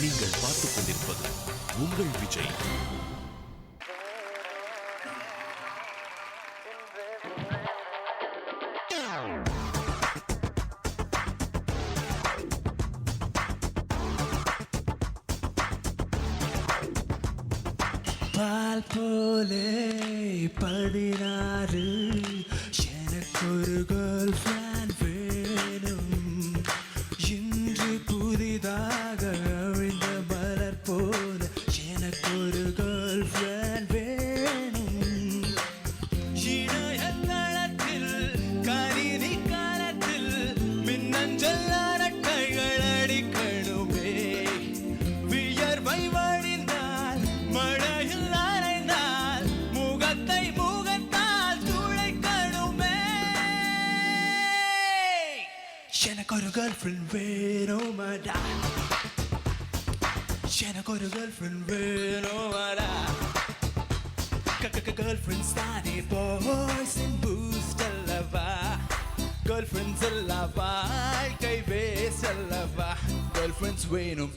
நீங்கள் பார்த்துக் கொண்டிருப்பது உங்கள் விஜய். பால் போலே 16 எனக்கு ஒரு கேர்ள் ஃப்ரெண்ட் வேணும். இன்று புதிதாக அழிந்த மலர் போல எனக்கு ஒரு கேர்ள் ஃப்ரெண்ட் வேணும். இணையதளத்தில் கணினி காலத்தில் மின்னஞ்சல் அரட்டைகள் அடிக்கணுமே. வியர்வை வழிந்தால் மழையில் அரைந்தால் முகத்தை முகத்தால் துளைக்கணுமே. எனக்கு ஒரு கேர்ள் ஃப்ரெண்ட் வேணுமாடா, எனக்கு ஒரு கேர்ள் ஃப்ரெண்ட் வேணுமாடா. கேர்ள் ஃப்ரெண்ட்ஸ் தானே பாய்ஸ் அண்ட் பூஸ்ட் அல்லவா, கேர்ள் ஃப்ரெண்ட்ஸ் அல்லவா வாழ்க்கை வேஸ்ட் அல்லவா. கேர்ள் ஃப்ரெண்ட்ஸ் வேணும்.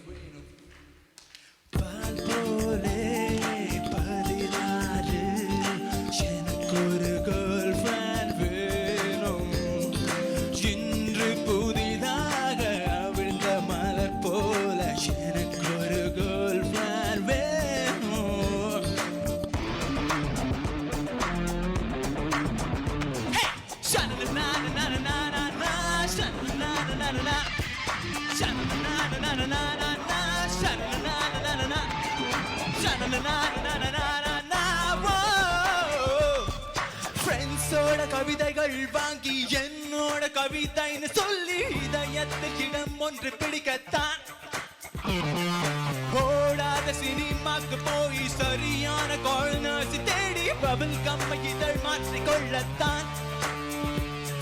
பால் போலே 16 எனக்கு ஒரு கேர்ள் ஃப்ரெண்ட் வேணும். இன்று புதிதாக அவிழ்ந்த மலர் போல எனக்கு ஒரு கேர்ள் ஃப்ரெண்ட் வேணும். ஃப்ரெண்ட்ஸோட கவிதைகள் வாங்கி என்னோட கவிதைன்னு சொல்லி இதயத்தில் இடம் ஒன்று பிடிக்கத்தான் ஓடாத சினிமாக்கு போய் சரியான கார்னர்ஸ் தேடி பபிள் கம்மை இதழ் மாற்றிக்கொள்ளத்தான்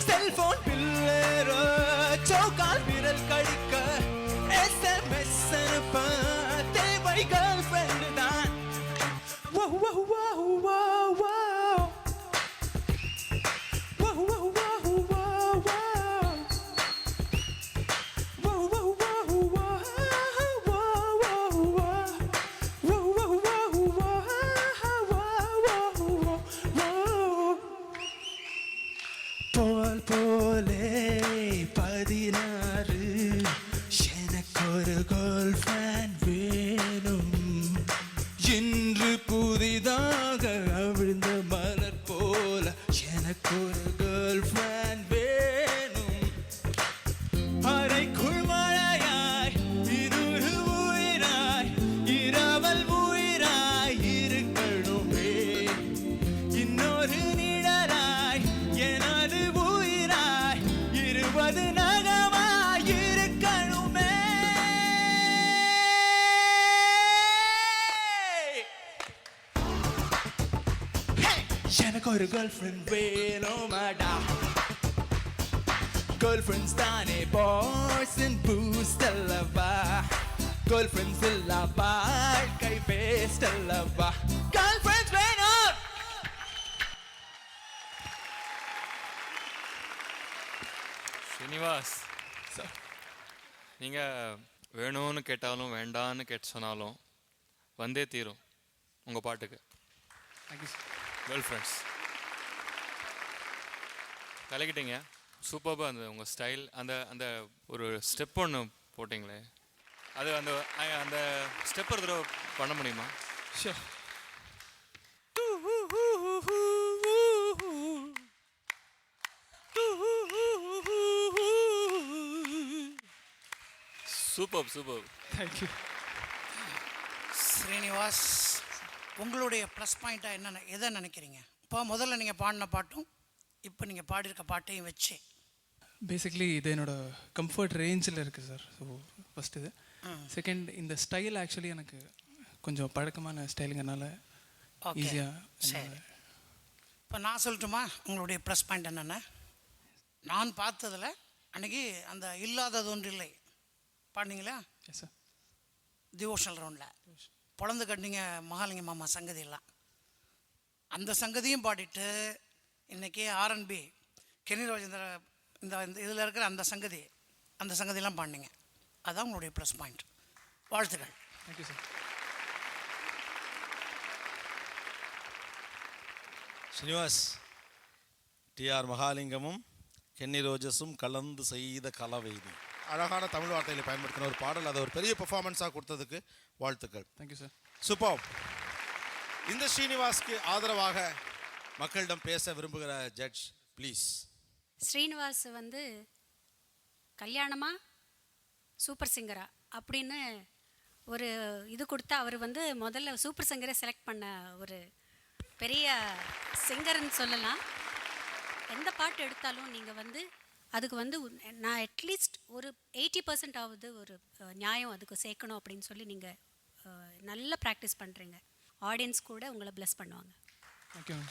செல்போன் பில்லேற சோக்கால் விரல் கடிக்க SMS அனுப்ப தேவை கேர்ள் ஃப்ரெண்ட் தான். Wow, wow, wow, wow, wow. Wow, wow, wow, wow, wow. Wow, wow, wow, wow, wow, wow. Wow, wow, wow, wow, wow. பால் போலே 16 எனக்கு ஒரு கேர்ள் ஃப்ரெண்ட் வேணும். இன்று புதிதாக அவிழ்ந்த மலர் போல எனக்கு ஒரு கேர்ள் ஃப்ரெண்ட் வேணும். அறைக்குள் மழையாய் இருள் உயிராய் இரவல் உயிராய் இருக்கணுமே. இன்னொரு நிழலாய் எனது உயிராய் 20 நகமாய் இருக்கணுமே. எனக்கு ஒரு கேர்ள் ஃப்ரெண்ட் வேணுமாடா, கேர்ள் ஃப்ரெண்ட்ஸ் தானே பாய்ஸ் அண்ட் பூஸ்ட் அல்லவா, கேர்ள் ஃப்ரெண்ட்ஸ் இல்லா வாழ்க்கை வேஸ்ட் அல்லவா. கேர்ள் ஃப்ரெண்ட்ஸ் வேணும். ஸ்ரீனிவாஸ், நீங்கள் வேணும்னு கேட்டாலும் வேண்டான்னு கேட்டு சொன்னாலும் வந்தே தீரும் உங்கள் பாட்டுக்கு. Thank you sir. கேர்ள் ஃப்ரெண்ட்ஸ் கலக்கிட்டீங்க, சூப்பராக அந்த உங்கள் ஸ்டைல். அந்த அந்த ஒரு ஸ்டெப் ஒன்று போட்டிங்களே, அது அந்த அந்த ஸ்டெப் ஒரு தடவை பண்ண முடியுமா? Sure. Super super. Thank you. Srinivas, உங்களுடைய ப்ளஸ் பாயிண்ட்டாக என்ன எதை நினைக்கிறீங்க? இப்போ முதல்ல நீங்கள் பாடின பாட்டும் இப்போ நீங்கள் பாடியிருக்க பாட்டையும் வச்சு. பேசிக்லி இது என்னோடய கம்ஃபர்ட் ரேஞ்சில் இருக்குது சார். ஸோ ஃபஸ்ட் இது. செகண்ட், இந்த ஸ்டைல் ஆக்சுவலி எனக்கு கொஞ்சம் பழக்கமான ஸ்டைலுங்கனால ஈஸியாக. சரி, இப்போ நான் சொல்லட்டுமா உங்களுடைய ப்ளஸ் பாயிண்ட் என்னென்ன? நான் பார்த்ததில் அன்றைக்கி அந்த இல்லாதது ஒன்று இல்லை பாடினீங்களா? Yes sir. டிவோஷனல் ரவுண்டில் பொழந்து கட்டினீங்க மகாலிங்க மாமா சங்கதியெல்லாம். அந்த சங்கதியும் பாடிட்டு இன்றைக்கி ஆர்என்பி கெனி ராஜேந்திர இந்த இதில் இருக்கிற அந்த சங்கதியெல்லாம் பாடினீங்க. அதுதான் உங்களுடைய ப்ளஸ் பாயிண்ட். வாழ்த்துக்கள். Thank you sir. ஸ்ரீனிவாஸ், டிஆர் மகாலிங்கமும் கென்னி ரோஜஸும் கலந்து செய்த கலவை இது. அழகான தமிழ் வார்த்தைகளை பயன்படுத்தின ஒரு பாடல், அதை ஒரு பெரிய பெர்ஃபார்மன்ஸாக கொடுத்ததுக்கு வாழ்த்துக்கள். Thank you sir. சூப்பர். இந்த ஸ்ரீனிவாஸ்க்கு ஆதரவாக மக்களிடம் பேச விரும்புகிற ஜட்ஜ் ப்ளீஸ். ஸ்ரீனிவாஸ் வந்து கல்யாணமா சூப்பர் சிங்கரா அப்படின்னு ஒரு இது கொடுத்தா அவர் வந்து முதல்ல சூப்பர் சிங்கரை செலக்ட் பண்ண ஒரு பெரிய சிங்கர்னு சொல்லலாம். எந்த பாட்டு எடுத்தாலும் நீங்கள் வந்து அதுக்கு வந்து நான் அட்லீஸ்ட் ஒரு 80% ஆகுது ஒரு நியாயம் அதுக்கு சேர்க்கணும் அப்படின்னு சொல்லி நீங்கள் நல்ல ப்ராக்டிஸ் பண்ணுறீங்க. ஆடியன்ஸ் கூட உங்களை ப்ளஸ் பண்ணுவாங்க. Thank you ma'am.